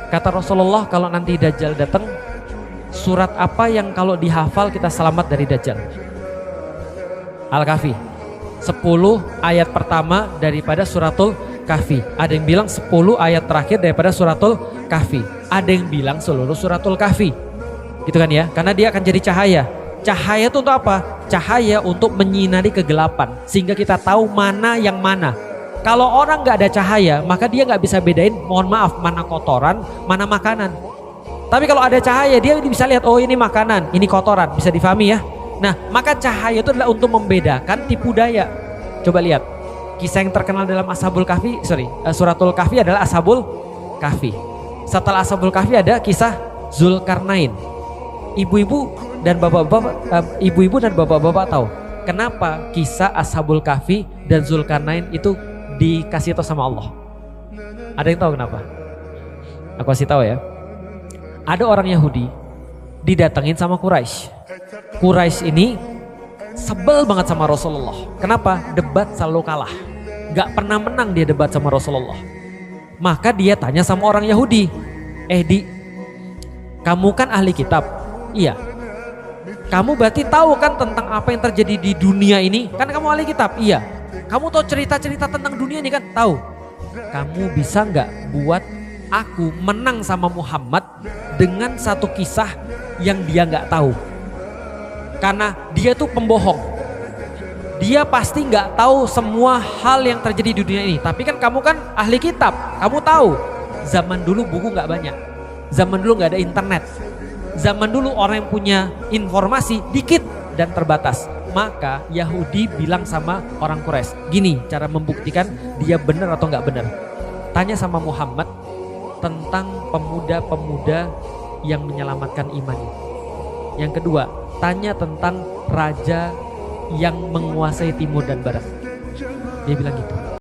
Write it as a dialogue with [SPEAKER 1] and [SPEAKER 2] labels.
[SPEAKER 1] Kata Rasulullah, kalau nanti Dajjal datang, surat apa yang kalau dihafal kita selamat dari Dajjal? Al-Kahfi. 10 ayat pertama daripada suratul Kahfi. Ada yang bilang 10 ayat terakhir daripada suratul Kahfi. Ada yang bilang seluruh suratul Kahfi. Gitu kan ya? Karena dia akan jadi cahaya. Cahaya itu untuk apa? Cahaya untuk menyinari kegelapan, sehingga kita tahu mana yang mana. Kalau orang nggak ada cahaya, maka dia nggak bisa bedain, mohon maaf, mana kotoran, mana makanan. Tapi kalau ada cahaya, dia bisa lihat, oh ini makanan, ini kotoran, bisa difahami ya. Nah, maka cahaya itu adalah untuk membedakan tipu daya. Coba lihat, kisah yang terkenal dalam suratul Kahfi adalah Ashabul Kahfi. Setelah Ashabul Kahfi ada kisah Zulkarnain. Ibu-ibu dan bapak-bapak tahu kenapa kisah Ashabul Kahfi dan Zulkarnain itu dikasih tahu sama Allah? Ada yang tahu kenapa? Aku kasih tahu ya. Ada orang Yahudi didatengin sama Quraisy. Quraisy ini sebel banget sama Rasulullah. Kenapa? Debat selalu kalah. Gak pernah menang dia debat sama Rasulullah. Maka dia tanya sama orang Yahudi, kamu kan ahli kitab? Iya. Kamu berarti tahu kan tentang apa yang terjadi di dunia ini? Kan kamu ahli kitab? Iya. Kamu tahu cerita-cerita tentang dunia ini kan? Tahu. Kamu bisa nggak buat aku menang sama Muhammad dengan satu kisah yang dia nggak tahu? Karena dia tuh pembohong. Dia pasti nggak tahu semua hal yang terjadi di dunia ini. Tapi kan kamu kan ahli kitab, kamu tahu. Zaman dulu buku nggak banyak. Zaman dulu nggak ada internet. Zaman dulu orang yang punya informasi dikit dan terbatas. Maka Yahudi bilang sama orang Quraisy, gini cara membuktikan dia benar atau nggak benar. Tanya sama Muhammad tentang pemuda-pemuda yang menyelamatkan imannya. Yang kedua, tanya tentang raja yang menguasai timur dan barat. Dia bilang gitu.